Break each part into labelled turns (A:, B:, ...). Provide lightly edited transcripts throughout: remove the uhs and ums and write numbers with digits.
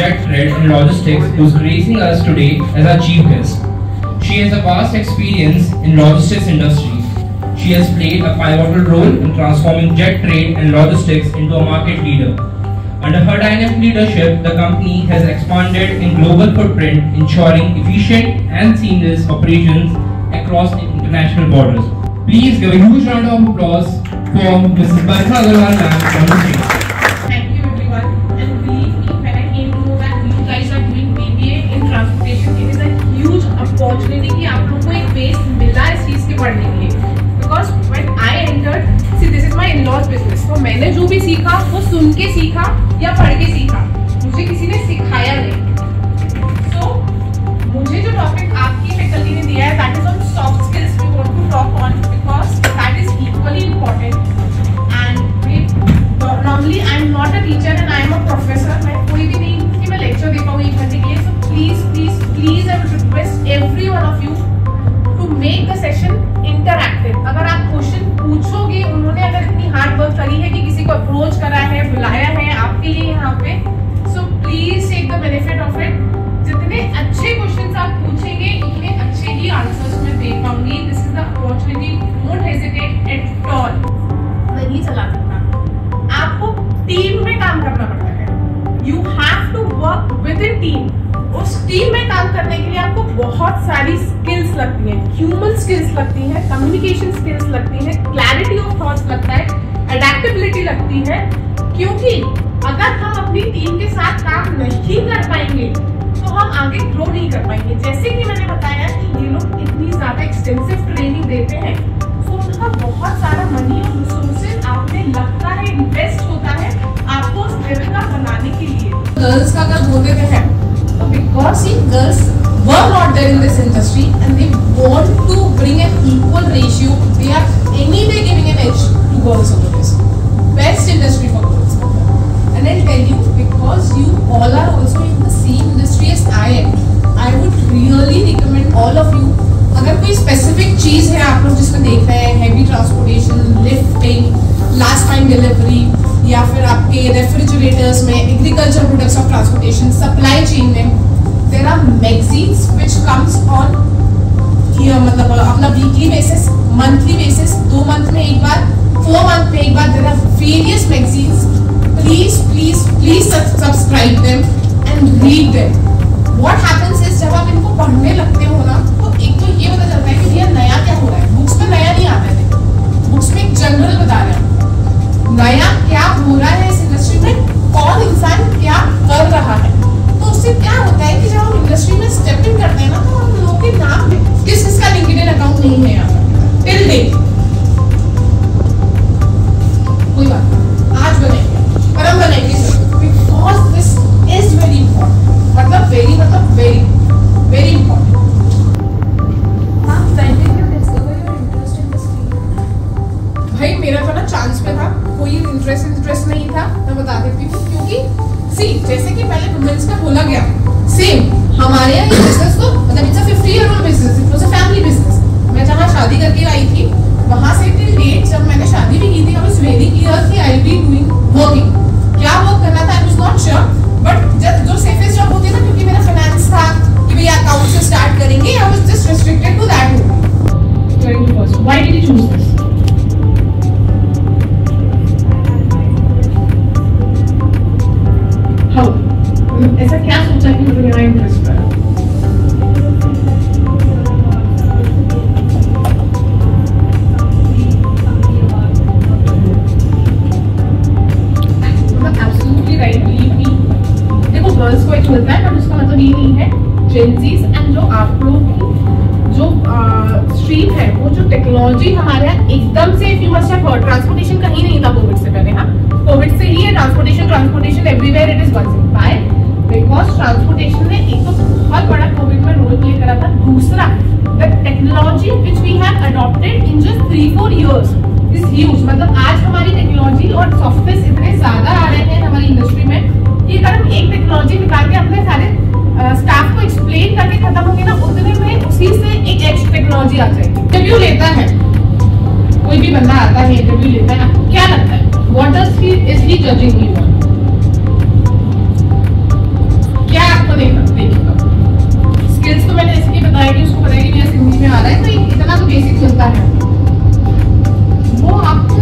A: Jet Trade and Logistics, who is gracing us today as our chief guest. She has a vast experience in logistics industry. She has played a pivotal role in transforming jet trade and logistics into a market leader. Under her dynamic leadership, the company has expanded in global footprint, ensuring efficient and seamless operations across international borders. Please give a huge round of applause for Mrs. Barkha Agarwal ma'am on the stage.
B: Thank you everyone. And believe me, when I came to know that you guys are doing BBA in transportation, it is a huge opportunity कि आप लोगों को एक base मिला इस चीज के पढ़ने के लिए. Because when I entered, see this is my in-laws business. तो मैंने जो भी सीखा वो सुन के सीखा या पढ़ के सीखा. मुझे किसी ने सिखाया नहीं. So मुझे जो टॉपिक आपकी फैकल्टी ने दिया है that is on soft skills we want to talk on because that is equally important. And normally I am not a teacher and I am a professor. मैं कोई भी नहीं कि मैं lecture दे पाऊँ 1 घंटे के लिए. So please I would request every one of you to make the session interactive. अगर आप क्वेश्चन पूछोगे, उन्होंने अगर इतनी हार्ड वर्क करी है कि किसी को अप्रोच करा है, बुलाया है आपके लिए यहाँ पे, so please take the benefit of it. जितने अच्छे क्वेश्चंस आप पूछेंगे उतने अच्छे ही आंसर्स मैं दे पाऊंगी. This is the opportunity. Don't hesitate at all. नहीं चला सकता. आपको टीम में काम करना पड़ता है. You have to work within team. उस टीम में काम करने के लिए आपको बहुत सारी स्किल्स लगती हैं. ह्यूमन स्किल्स लगती हैं, कम्युनिकेशन स्किल्स लगती हैं, क्लैरिटी ऑफ थॉट्स लगता है, अडैप्टेबिलिटी लगती है. क्योंकि अगर हम अपनी टीम के साथ काम नहीं कर पाएंगे तो हम आगे ग्रो नहीं कर पाएंगे. जैसे कि मैंने बताया कि ये लोग इतनी ज्यादा एक्सटेंसिव ट्रेनिंग देते हैं, तो उनका बहुत सारा मनी और रिसोर्सेज आपने लगता है, इन्वेस्ट होता है आपको उस लेवल का बनाने के लिए. गर्ल्स का अगर बोलते हैं तो because see girls were not there in this industry and they want to bring an equal ratio. They are anyway giving an edge to girls over this. Best industry for girls. And I'll tell you, because you all are also in the same industry as I am, I would really recommend all of you, अगर कोई specific चीज़ है आप लोग जिसमें देख रहे हैं, heavy transportation, lifting, last mile delivery, या फिर आपके रेफ्रिजरेटर्स में, agriculture products of transportation, supply chain में, there are magazines which comes on मतलब अपना weekly basis, monthly basis, 2 month में एक बार, 4 मंथ में एक बार. There are various magazines. Please subscribe them and read them. What happens is जब आप इनको पढ़ने लगते हो ना, तो एक तो ये पता चलता है कि भैया नया क्या हो रहा है. बुक्स में नया नहीं आता है, बुक्स में एक जनरल बता रहे हैं नया क्या हो रहा है इस इंडस्ट्री में, कौन इंसान क्या कर रहा है. तो उससे क्या होता है कि जब हम इंडस्ट्री में स्टेप इन करते हैं ना, तो हम लोगों के नाम में किसका लिंक्डइन अकाउंट नहीं है यहाँ पर टिल डेट. कोई बात आज बनाएंगे, पर हम बनाएंगे because this is very important. मतलब वेरी इंपॉर्टेंट. भाई मेरा तो ना चांस पे था, कोई इंटरेस्ट नहीं था. मैं बता देती हूँ क्योंकि सी जैसे कि पहले वुमेन्स का बोला गया, सेम हमारे यहाँ ये बिजनेस तो मतलब it's a 50-year-old business, it was a family business. मैं जहाँ शादी करके आई थी वहाँ से टिल डेट जब मैंने शादी भी की थी, आई वाज वेरी क्लियर कि I will be doing working. क्या वर्क करना था I was not sure, but जो सेफेस्ट जॉब होती है ना, क्योंकि मेरा फाइनेंस था कि भैया अकाउंट से स्टार्ट करेंगे, I was just restricted to that. Why did you choose this? ऐसा क्या सोचा कि मुझे मेरा इंटरेस्ट है? Absolutely right. बिलीव मी, देखो गर्ल्स को एक मिलता है बट उसका मतलब ये नहीं है. जेंजीज एंड जो आप लोग की जो स्ट्रीम है, वो जो टेक्नोलॉजी हमारे यहाँ एकदम से, if you must have heard, transportation कहीं नहीं था कोविड से पहले. हाँ, कोविड से ही है transportation everywhere it is buzzing. By because transportation ने एक तो बहुत बड़ा कोविड में रोल प्ले करा था. दूसरा, the technology which we have adopted in just 3-4 years is huge. मतलब आज हमारी टेक्नोलॉजी और सॉफ्टवेयर इतने ज्यादा आ रहे हैं हमारी इंडस्ट्री में कि अगर हम एक टेक्नोलॉजी निकाल के अपने सारे स्टाफ को एक्सप्लेन करके खत्म होंगे ना, उतने में उसी से एक एक्स्ट्रा टेक्नोलॉजी आ जाएगी. इंटरव्यू लेता है, कोई भी बंदा आता है इंटरव्यू लेता है, आपको क्या लगता है what does he is he judging me on? आएगी, उसको पता है कि मेरा सिंधी में आ रहा है, तो इतना तो बेसिक चलता है। वो आपको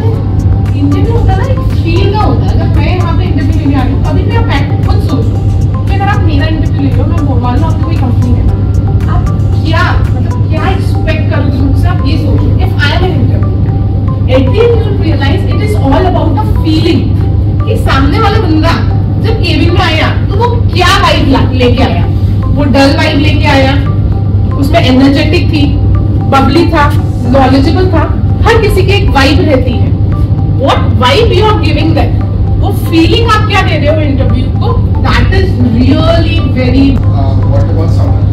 B: इंटरव्यू होता है ना, एक फील का होता है। अगर मैं यहाँ पे इंटरव्यू लेने आ रही हूँ, कभी भी आप बैठ खुद सोचो कि अगर आप मेरा इंटरव्यू ले लो, मैं मान लो आपकी कोई कंपनी है, आप क्या मतलब क्या एक्सपेक्ट करोगे मुझसे, आप ये सोचो। If I am an interview, at the end you realise it is all about a feeling कि सामने वाला बंदा जब केबिन में आया तो वो क्या वाइब लेके आया। वो डल वाइब लेके आया, उसमें एनर्जेटिक थी, बबली था, नॉलेजेबल था। हर किसी की एक वाइब रहती है। What vibe you are giving that, वो फीलिंग आप क्या दे रहे हो इंटरव्यू को, that is really very
C: what about someone